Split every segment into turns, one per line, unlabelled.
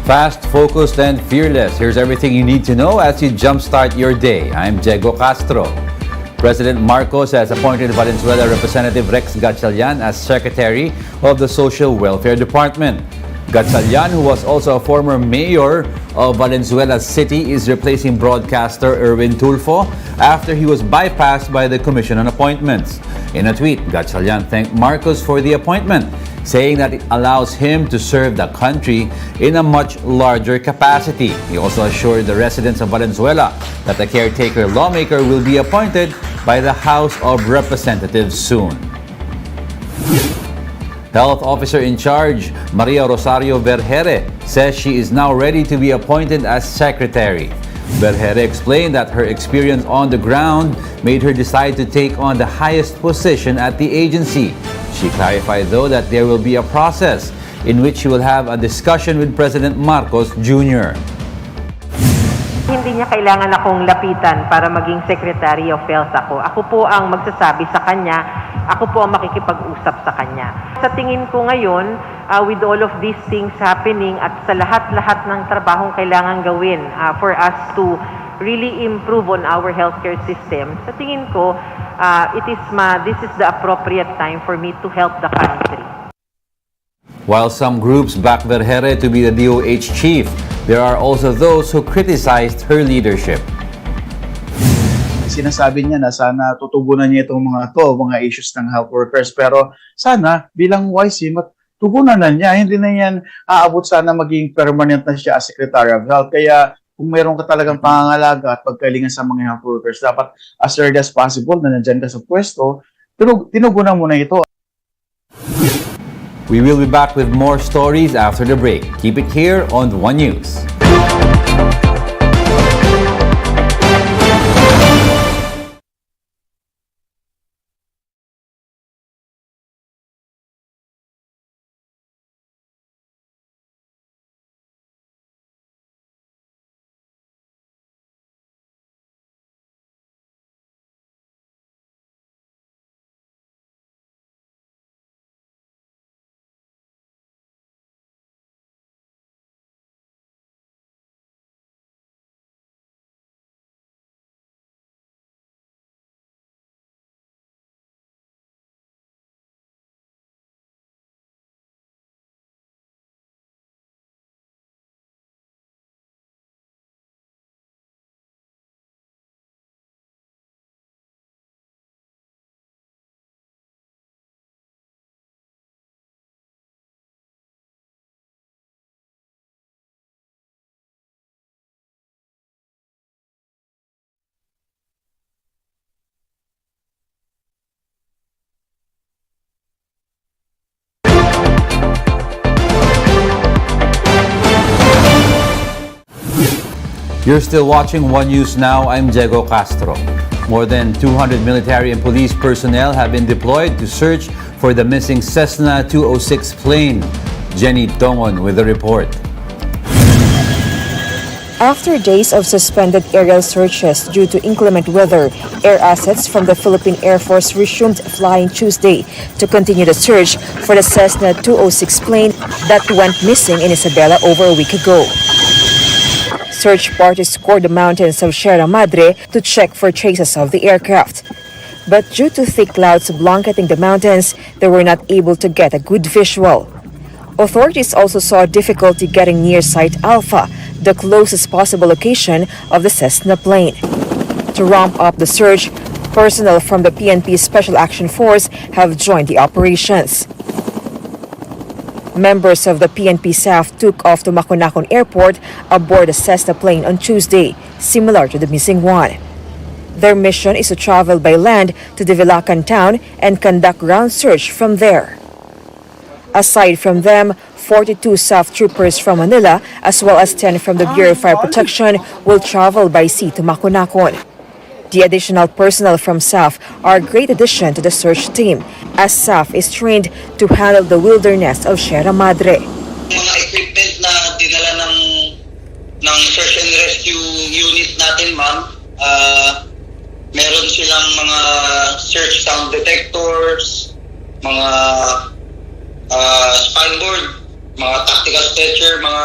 Fast, focused, and fearless. Here's everything you need to know as you jumpstart your day. I'm Diego Castro. President Marcos has appointed Valenzuela Representative Rex Gatchalian as Secretary of the Social Welfare Department. Gatchalian, who was also a former mayor of Valenzuela City, is replacing broadcaster Erwin Tulfo after he was bypassed by the Commission on Appointments. In a tweet, Gatchalian thanked Marcos for the appointment, saying that it allows him to serve the country in a much larger capacity. He also assured the residents of Valenzuela that the caretaker lawmaker will be appointed by the House of Representatives soon. Health Officer in charge, Maria Rosario Vergere, says she is now ready to be appointed as Secretary. Vergere explained that her experience on the ground made her decide to take on the highest position at the agency. She clarified, though, that there will be a process in which she will have a discussion with President Marcos Jr.
Hindi niya kailangan akong lapitan para maging Secretary of Health ako. Ako po ang magsasabi sa kanya, ako po ang makikipag-usap sa kanya. Sa tingin ko ngayon, with all of these things happening at sa lahat-lahat ng trabahong kailangan gawin for us to really improve on our healthcare system, sa tingin ko, this is the appropriate time for me to help the country.
While some groups back Vergere to be the DOH chief, there are also those who criticized her leadership.
Sinasabi niya na sana tutugunan niya itong mga issues ng health workers. Pero sana bilang YC, tugunan na niya. Hindi na yan aabot sana maging permanent na siya as Secretary of Health. Kaya kung mayroon ka talagang pangangalaga at pagkalingan sa mga health workers, dapat as early as possible na nandyan ka sa pwesto, tinugunan mo na ito.
We will be back with more stories after the break. Keep it here on One News. You're still watching One News Now. I'm Diego Castro. More than 200 military and police personnel have been deployed to search for the missing Cessna 206 plane. Jenny Dongon with the report.
After days of suspended aerial searches due to inclement weather, air assets from the Philippine Air Force resumed flying Tuesday to continue the search for the Cessna 206 plane that went missing in Isabela over a week ago. Search parties scored the mountains of Sierra Madre to check for traces of the aircraft. But due to thick clouds blanketing the mountains, they were not able to get a good visual. Authorities also saw difficulty getting near Site Alpha, the closest possible location of the Cessna plane. To ramp up the search, personnel from the PNP Special Action Force have joined the operations. Members of the PNP staff took off to Maconacon Airport aboard the Cessna plane on Tuesday, similar to the missing one. Their mission is to travel by land to Divilacan town and conduct ground search from there. Aside from them, 42 staff troopers from Manila, as well as 10 from the Bureau of Fire Protection, will travel by sea to Maconacon. The additional personnel from SAF are a great addition to the search team, as SAF is trained to handle the wilderness of Sierra Madre.
Mga equipment na dinala ng search and rescue unit natin, ma'am, meron silang mga search sound detectors, mga spine board, mga tactical stretcher, mga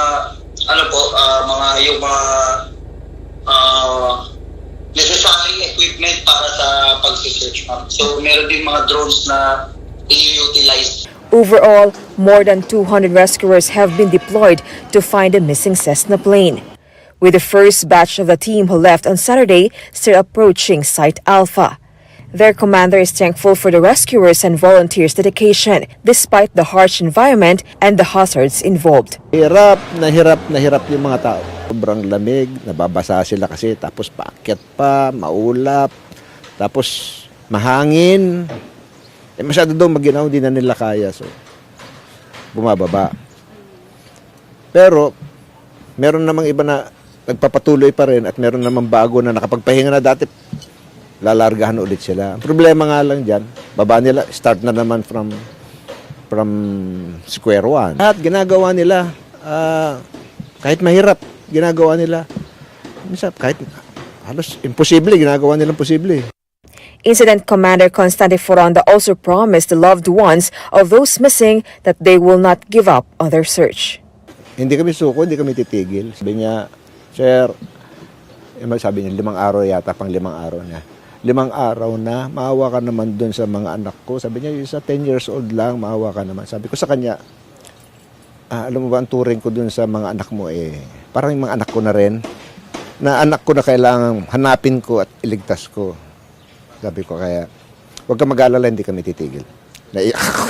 yung mga necessary equipment para sa pag-search, ma'am. So meron din mga drones na i-utilize.
Overall, more than 200 rescuers have been deployed to find the missing Cessna plane, with the first batch of the team who left on Saturday still approaching Site Alpha. Their commander is thankful for the rescuers and volunteers' dedication, despite the harsh environment and the hazards involved.
Hirap yung mga tao. Sobrang lamig, nababasa sila kasi, tapos paakyat pa, maulap, tapos mahangin. Masyado daw maginaw, hindi na nila kaya. So, bumababa. Pero, meron namang iba na nagpapatuloy pa rin at meron namang bago na nakapagpahinga na dati, lalargahan ulit sila. Ang problema nga lang dyan, baba nila, start na naman from square one. At ginagawa nila, kahit mahirap, ginagawa nila. Minsan, kahit halos imposible, ginagawa nilang posible.
Incident Commander Constante Foronda also promised the loved ones of those missing that they will not give up on their search.
Hindi kami suko, hindi kami titigil. Sabi niya, Sir, sabi niya, 5 araw yata, pang 5 araw niya. 5 araw na, maawa ka naman doon sa mga anak ko. Sabi niya, isa 10 years old lang, maawa ka naman. Sabi ko sa kanya, alam mo ba, ang turing ko doon sa mga anak mo parang yung mga anak ko na rin, na anak ko na kailangan hanapin ko at iligtas ko. Sabi ko, kaya, huwag ka mag-alala, hindi kami titigil. Naiyak ako.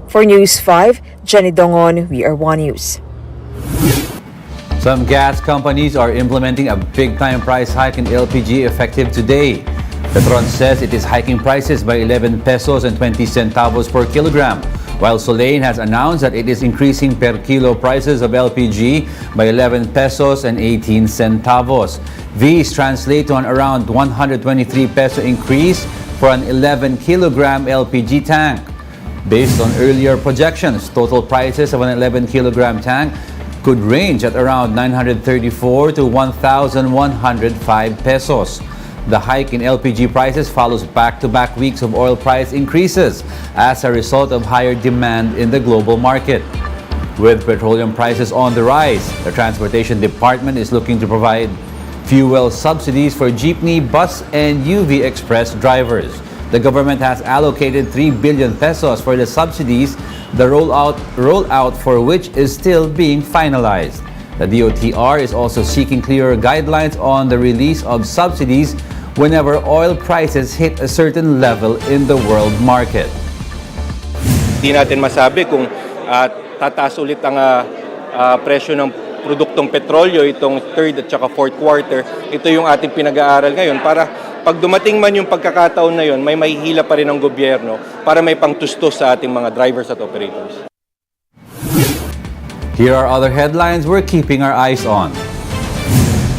For News 5, Jenny Dongon, We Are One News.
Some gas companies are implementing a big-time price hike in LPG effective today. Petron says it is hiking prices by 11 pesos and 20 centavos per kilogram, while Solane has announced that it is increasing per kilo prices of LPG by 11 pesos and 18 centavos. These translate to an around 123 peso increase for an 11 kilogram LPG tank. Based on earlier projections, total prices of an 11 kilogram tank could range at around 934 to 1,105 pesos. The hike in LPG prices follows back-to-back weeks of oil price increases as a result of higher demand in the global market. With petroleum prices on the rise, the Transportation Department is looking to provide fuel subsidies for jeepney, bus, and UV Express drivers. The government has allocated 3 billion pesos for the subsidies, the rollout for which is still being finalized. The DOTR is also seeking clearer guidelines on the release of subsidies whenever oil prices hit a certain level in the world market.
Hindi natin masabi kung tataas ulit ang presyo ng produktong petrolyo itong third at saka fourth quarter. Ito yung ating pinag-aaral ngayon para pag dumating man yung pagkakataon na yun, may mahihila pa rin ang gobyerno para may pangtustos sa ating mga drivers at operators.
Here are other headlines we're keeping our eyes on.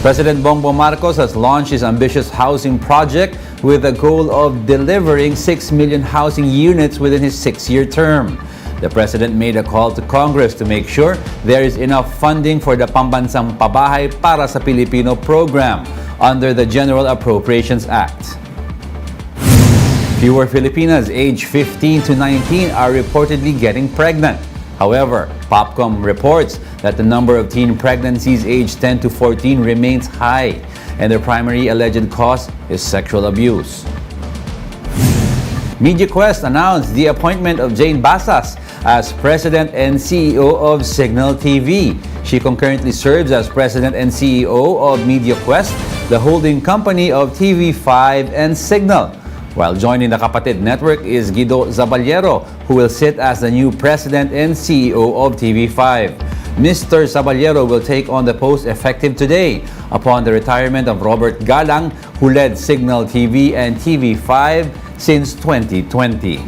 President Bongbong Marcos has launched his ambitious housing project with a goal of delivering 6 million housing units within his 6-year term. The president made a call to Congress to make sure there is enough funding for the Pambansang Pabahay para sa Pilipino program under the General Appropriations Act. Fewer Filipinas aged 15 to 19 are reportedly getting pregnant. However, Popcom reports that the number of teen pregnancies aged 10 to 14 remains high, and their primary alleged cause is sexual abuse. MediaQuest announced the appointment of Jane Basas as President and CEO of Signal TV. She concurrently serves as President and CEO of MediaQuest, the holding company of TV5 and Signal. While joining the Kapatid Network is Guido Zaballero, who will sit as the new President and CEO of TV5. Mr. Zaballero will take on the post effective today upon the retirement of Robert Galang, who led Signal TV and TV5 since 2020.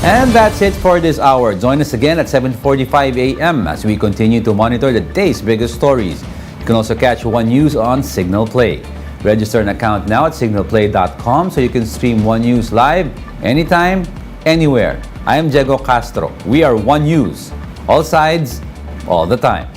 And that's it for this hour. Join us again at 7:45 a.m. as we continue to monitor the day's biggest stories. You can also catch One News on Signal Play. Register an account now at signalplay.com so you can stream One News live anytime, anywhere. I am Diego Castro. We are One News. All sides, all the time.